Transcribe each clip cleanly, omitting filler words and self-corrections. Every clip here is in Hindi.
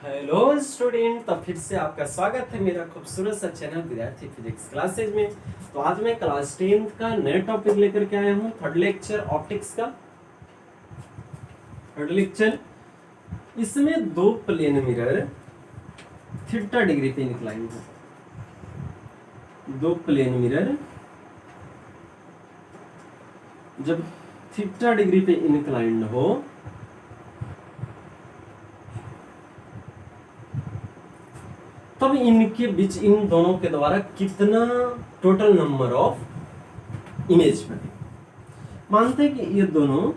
हेलो स्टूडेंट, तो फिर से आपका स्वागत है मेरा खूबसूरत सा चैनल विद्यार्थी फिजिक्स क्लासेज में। तो आज मैं क्लास 10th का नया टॉपिक लेकर के आया हूँ, थर्ड लेक्चर ऑप्टिक्स का थर्ड लेक्चर। इसमें दो प्लेन मिरर थीटा डिग्री पे इंक्लाइंड है। दो प्लेन मिरर जब थीटा डिग्री पे इंक्लाइंड हो तब इनके बीच इन दोनों के द्वारा कितना टोटल नंबर ऑफ इमेज बने। मानते हैं कि ये दोनों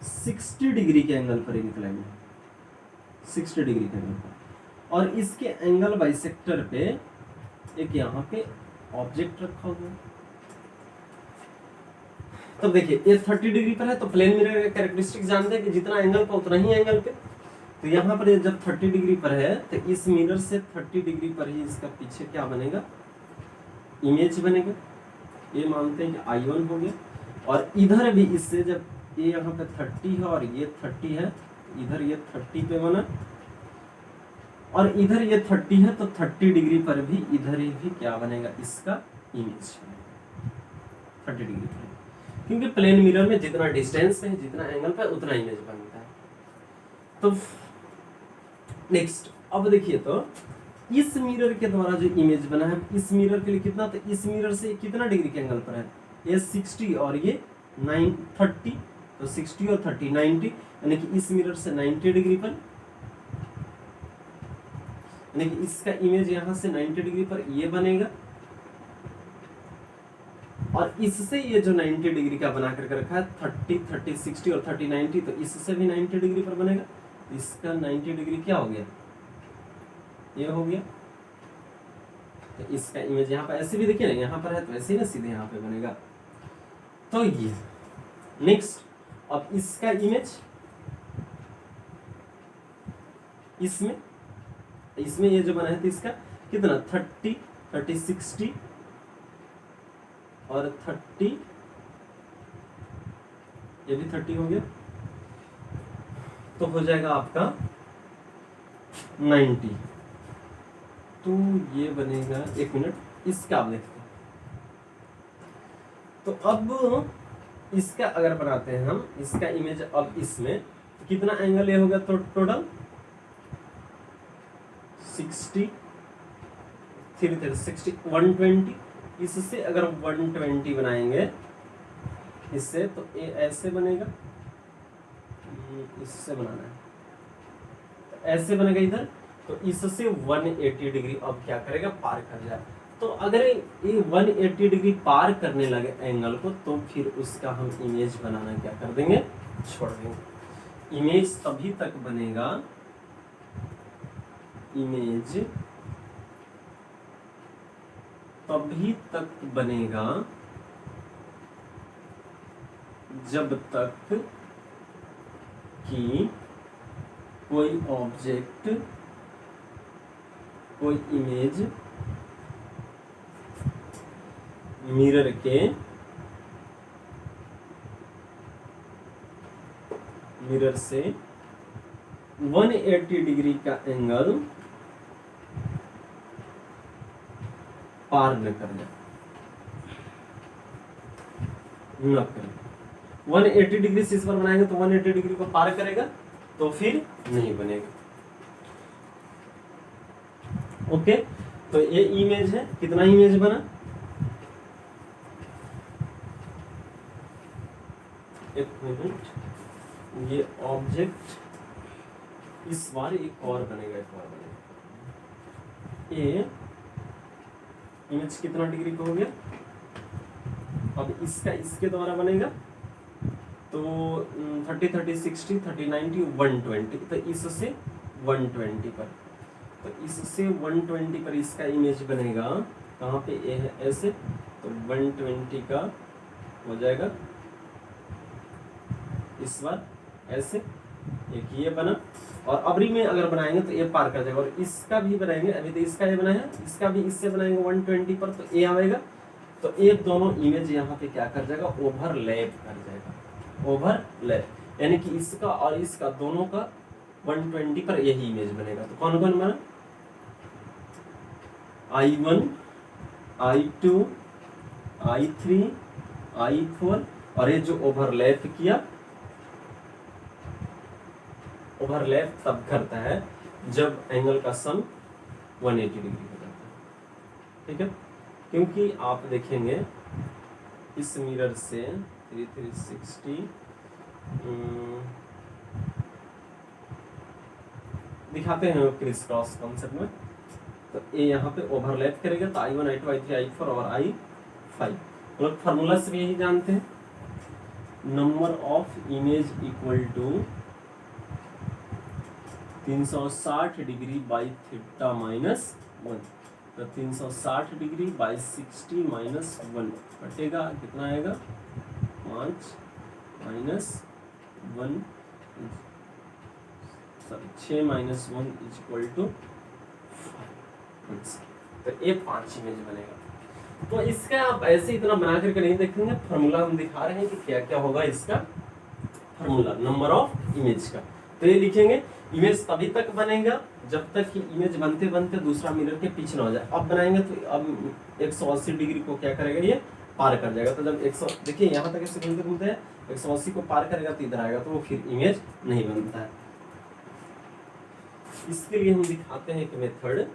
60 डिग्री के एंगल पर इंक्लाइंड है, 60 डिग्री के एंगल पर, और इसके एंगल बाइसेक्टर पे एक यहाँ पे ऑब्जेक्ट रखा हुआ है। तो देखिए ये 30 डिग्री पर है, तो प्लेन मिरर का कैरेक्टरिस्टिक जानते हैं कि जितना एंगल पर उतना ही एंगल पे। तो यहाँ पर जब 30 डिग्री पर है तो इस मिरर से 30 डिग्री पर ही इसका पीछे क्या बनेगा, इमेज बनेगा। ये मानते हैं कि I1 हो गया, और इधर भी इससे जब ये यहाँ पे 30 है और ये 30 है, इधर ये 30 पे बना और इधर ये 30 है, तो 30 डिग्री पर भी इधर ही भी क्या बनेगा, इसका इमेज 30 डिग्री पर, क्योंकि प्लेन मिरर में जितना डिस्टेंस है, जितना एंगल पे उतना इमेज बनता है। तो नेक्स्ट अब देखिए, तो इस मिरर के द्वारा जो इमेज बना है, इस मिरर के लिए कितना, तो इस मिरर से कितना डिग्री के एंगल पर है, ये 60 और ये 30, तो 60 और 30 90, यानी कि इस मिरर से 90 डिग्री पर, यानी कि इसका इमेज यहां से 90 डिग्री पर ये बनेगा, और इससे ये जो 90 डिग्री का बना करके रखा है 30 30 60 और 30 90, तो इससे भी 90 डिग्री पर बनेगा। इसका 90 डिग्री क्या हो गया, ये हो गया। तो इसका इमेज यहाँ पर ऐसे भी देखिए ना, यहाँ पर है तो ऐसे ही ना सीधे यहाँ पे बनेगा। तो ये नेक्स्ट, अब इसका इमेज इसमें ये जो बना है तो इसका कितना 30 30 60 और 30, ये भी 30 हो गया, तो हो जाएगा आपका 90। तो ये बनेगा, एक मिनट इसका आप देखते हैं। तो अब इसका अगर बनाते हैं हम, इसका इमेज अब इसमें तो कितना एंगल ये होगा, तो टोटल 60 60 120। इससे अगर 120 बनाएंगे इससे, तो ये ऐसे बनेगा, इससे बनाना है तो ऐसे बनेगा इधर, तो इससे 180 डिग्री अब क्या करेगा, पार कर जाए। तो अगर ये 180 डिग्री पार करने लगे एंगल को, तो फिर उसका हम इमेज बनाना क्या कर देंगे, छोड़ देंगे। इमेज तभी तक बनेगा, इमेज तभी तक बनेगा जब तक कि कोई ऑब्जेक्ट, कोई इमेज मिरर से 180 डिग्री का एंगल पार न कर जाए, न करे। 180 डिग्री से इस पर बनाएंगे तो 180 डिग्री को पार करेगा, तो फिर नहीं बनेगा। ओके, तो ये इमेज है, कितना इमेज बना, एक मिनट, ये ऑब्जेक्ट इस बार एक और बनेगा, एक और बनेगा। ये इमेज कितना डिग्री का हो गया, अब इसका इसके द्वारा बनेगा तो 30 30 60 30 90 120, तो इससे 120 पर, तो इससे 120 पर इसका इमेज बनेगा, कहाँ पे ये है ऐसे, तो 120 का हो जाएगा इस बार ऐसे, एक ये बना, और अबरी में अगर बनाएंगे तो ये पार कर जाएगा, और इसका भी बनाएंगे, अभी तो इसका ये बना है, इसका भी इससे बनाएंगे 120 पर, तो ये आएगा, तो ये दोनों इमेज यहाँ पे क्या कर जाएगा, ओवरलैप कर जाएगा, ओवरलैप, यानी कि इसका और इसका दोनों का 120 पर यही इमेज बनेगा। तो कौन कौन बना, I1, I2, I3, I4, और ये जो ओवरलैप किया, ओवरलैप तब करता है जब एंगल का सम 180 डिग्री हो जाता है। ठीक है, क्योंकि आप देखेंगे इस मिरर से 360 दिखाते हैं क्रिस क्रॉस कॉन्सेप्ट में। तो ये यहाँ पे ओवरलैप करेगा तो I1, I2, I3, I4 और I5। मतलब फार्मूला से यही जानते हैं, number of image equal to 360 degree by theta minus 1। तो 360 डिग्री बाई 60 माइनस 1 कटेगा, कितना आएगा 5 minus 1, sorry 6 minus 1 is equal to 5। तो ये 5 इमेज बनेगा। तो इसका आप ऐसे इतना बना करके नहीं देखेंगे, फार्मूला हम दिखा रहे हैं कि क्या क्या होगा इसका फार्मूला नंबर ऑफ इमेज का। तो ये लिखेंगे, इमेज तभी तक बनेगा जब तक कि इमेज बनते बनते दूसरा मिरर के पीछे ना हो जाए। अब बनाएंगे तो अब 180 डिग्री को क्या करेगा, ये पार कर जाएगा। तो जब 100 देखिए यहाँ तक ऐसे घूमते घूमते 180 को पार करेगा तो इधर आएगा, तो वो फिर इमेज नहीं बनता है। इसके लिए हम दिखाते हैं एक मेथड।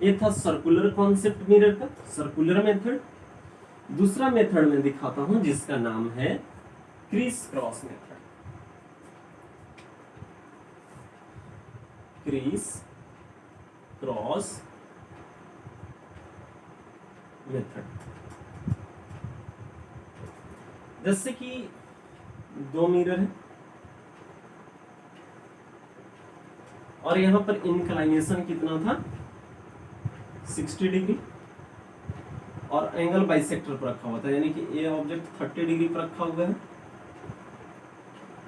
ये था सर्कुलर कॉन्सेप्ट मिरर का, सर्कुलर मेथड। दूसरा मेथड मैं दिखाता हूं जिसका नाम है criss cross method. Criss cross method. जैसे कि दो मिरर है और यहां पर इंक्लाइनेशन कितना था 60 डिग्री और एंगल बाइसेक्टर पर रखा हुआ था, यानी कि ए ऑब्जेक्ट 30 डिग्री पर रखा हुआ है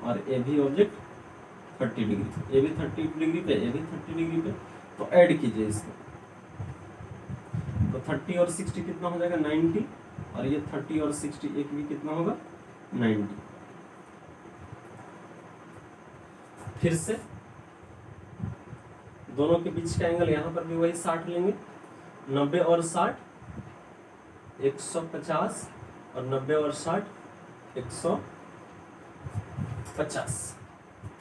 और ए भी ऑब्जेक्ट 30 डिग्री, ए भी 30 डिग्री पे, ए भी 30 डिग्री पे। तो ऐड कीजिए इसको, तो 30 और 60 कितना हो जाएगा 90, और ये 30 और 60 एक भी कितना होगा 90। फिर से दोनों के बीच का एंगल यहां पर भी वही 60 लेंगे, 90 और 60 150 और 90 और 60 150।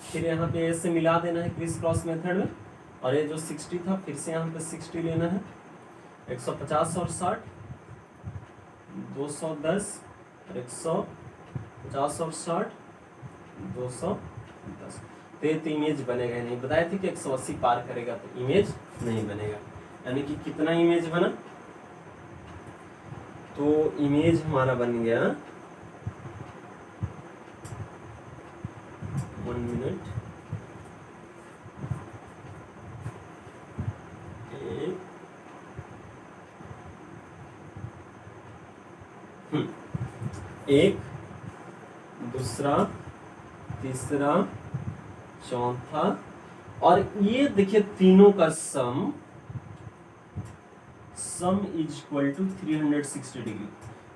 फिर यहाँ पे ऐसे मिला देना है क्रिस क्रॉस मेथड में, और ये जो 60 था फिर से यहाँ पे 60 लेना है, 150 और 60 210 और 150 और 60 210। तो ये इमेज बनेगा नहीं, बताए थे कि 180 पार करेगा तो इमेज नहीं बनेगा। यानी कि कितना इमेज बना, तो इमेज हमारा बन गया 1 मिनट एक, दूसरा, तीसरा, चौथा, और ये देखिए तीनों का sum is equal to 360 degree.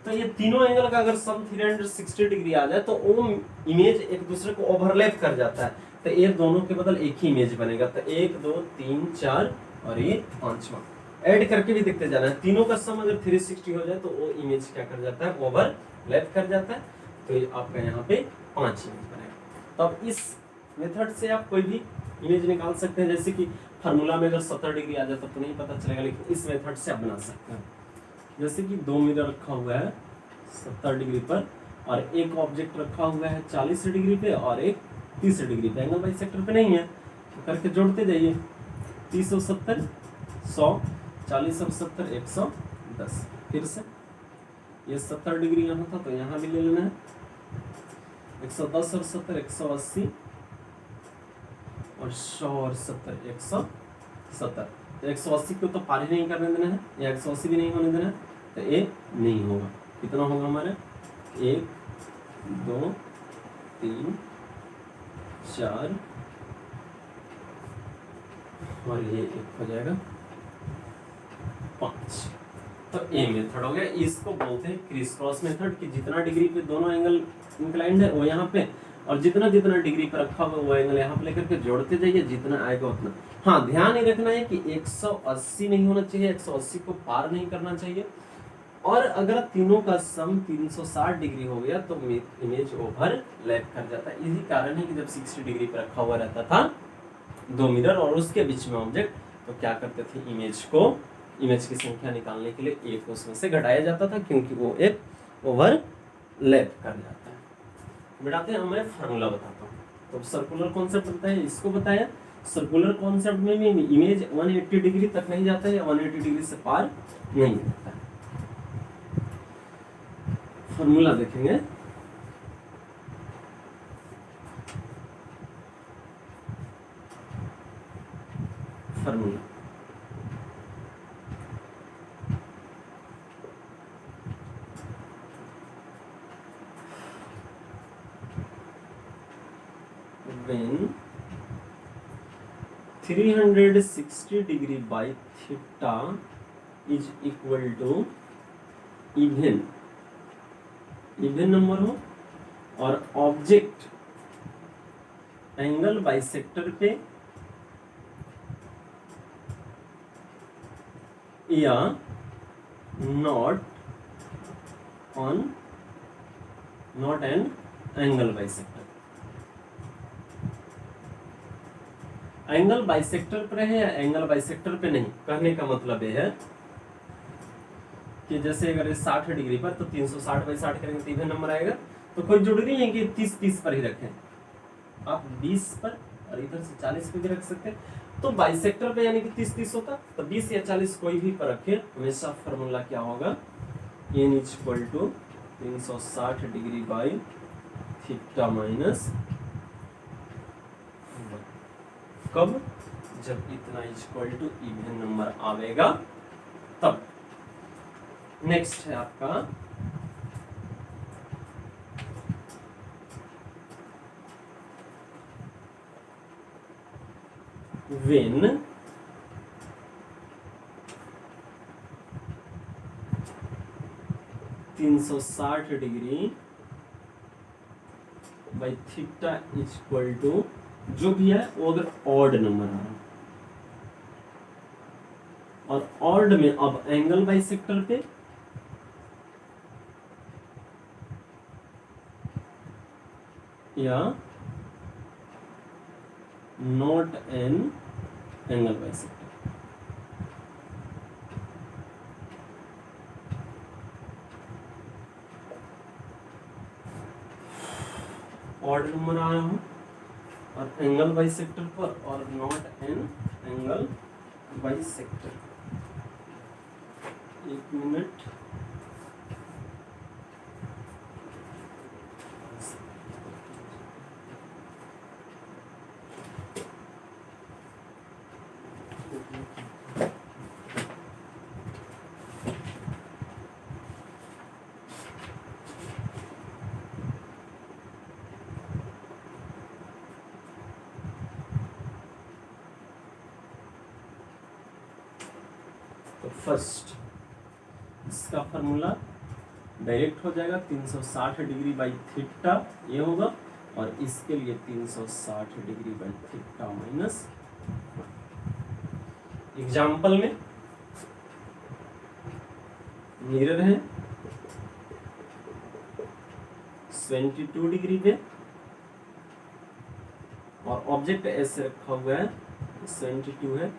तो ये तीनों एंगल का अगर सम 360 डिग्री आ जाए तो वो इमेज एक दूसरे को ओवरलैप कर जाता है, तो ये दोनों के बदल एक ही इमेज बनेगा। तो 1 2 3 4 और ये 5वां ऐड करके भी देखते जाना है। तीनों का सम अगर 360 हो जाए तो वो इमेज क्या कर जाता है, ओवरलैप कर जाता है। तो ये आपका यहाँ पे 5 इमेज बनेगा। तो अब इस मेथड से आप कोई भी इमेज निकाल सकते हैं। जैसे कि फार्मूला में अगर 70 डिग्री आ जाए तो नहीं पता चलेगा, लेकिन इस मेथड से आप बना सकते हैं। जैसे कि दो मिरर रखा हुआ है 70 डिग्री पर और एक ऑब्जेक्ट रखा हुआ है 40 डिग्री पे और एक 30 डिग्री पे, एंगल बाइसेक्टर पे नहीं है, तो करके जोड़ते जाइए। 30 और 70 100, 40 और 70 110। फिर से ये 70 डिग्री यहाँ था तो यहाँ भी ले लेना है, 110 और 70 180 और 100 और 70 170। तो 180 को तो पार ही नहीं करने देना है, या 180 भी नहीं होने देना है, तो ये नहीं होगा। कितना होगा हमारे 1 2 3 4 और ये 1 हो जाएगा 5। तो ए मेथड हो गया। इसको बोलते हैं क्रिस क्रॉस मेथड कि जितना डिग्री पे दोनों एंगल इंक्लाइंड है वो यहाँ पे, और जितना जितना डिग्री पर रखा हुआ वो एंगल यहाँ पे लेकर के जोड़ते जाइए, जितना आएगा उतना। हाँ, ध्यान ये रखना है कि 180 नहीं होना चाहिए, 180 को पार नहीं करना चाहिए। और अगर तीनों का सम 360 डिग्री हो गया तो इमेज ओवरलैप कर जाता है। यही कारण है कि जब 60 डिग्री पर रखा हुआ रहता था दो मिरर और उसके बीच में ऑब्जेक्ट, तो क्या करते थे, इमेज की संख्या निकालने के लिए एक उसमें से घटाया जाता था, क्योंकि वो एक ओवरलैप कर जाता है। बढ़ाते हैं, मैं फार्मूला बताता हूँ। तो सर्कुलर कॉन्सेप्ट बताया, इसको बताया। सर्कुलर कॉन्सेप्ट में भी इमेज 180 डिग्री तक नहीं जाता है, 180 डिग्री से पार नहीं होता है। फार्मूला देखेंगे। Formula when 360 degree by theta is equal to even number हो और ऑब्जेक्ट एंगल बाइसेक्टर पे या not an angle bisector, angle bisector पर है या एंगल बाइसेक्टर पे नहीं। कहने का मतलब यह है कि जैसे अगर 60 डिग्री पर तो 360 बाई 60 करेंगे तो इवन नंबर आएगा। तो कोई जरूरी नहीं है कि 30 पर ही रखें, आप 20 पर और इधर से 40 पे भी रख सकते हैं। तो बाइसेक्टर पे यानी कि 30 होता, तो 20 या 40 कोई भी पर रखे। हमेशा फार्मूला क्या होगा, n equal to 360 degree by theta minus, कब, जब इतना इक्वल टू इवन नंबर आवेगा तब। नेक्स्ट है आपका when (360 degree by theta equal to) जो भी है वो अगर ऑड नंबर आ रहा है, और ऑड में अब एंगल बाइसेक्टर पे या not an angle bisector. Odd number आया हूं और एंगल बाइसेक्टर पर और नॉट एन एंगल बाइसेक्टर। एक मिनट, तो फर्स्ट इसका फार्मूला डायरेक्ट हो जाएगा 360 डिग्री बाई थीटा ये होगा, और इसके लिए 360 degree by theta minus. Example में मिरर है 22 डिग्री पे और ऑब्जेक्ट ऐसे रखा हुआ है 72 है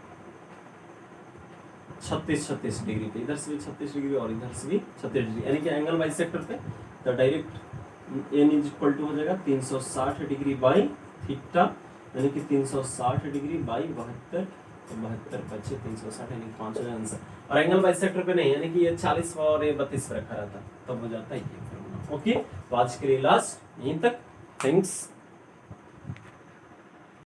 36 डिग्री पे, इधर से भी 36 डिग्री और इधर से भी 36 डिग्री, यानी कि एंगल बाइसेक्टर पे। तो direct n is equal to हो जाएगा 360 डिग्री बाई थीटा, यानी कि 360 डिग्री बाई 72, तो 72 बचे 360 यानी 5 हो जाएगा आंसर। और एंगल बाइसेक्टर पे नहीं, यानी कि ये 40 और ये 32 पे रखा रहता, तब हो जाता है ये। ओके, तो आज के लिए लास्ट यहीं तक। थैंक्स।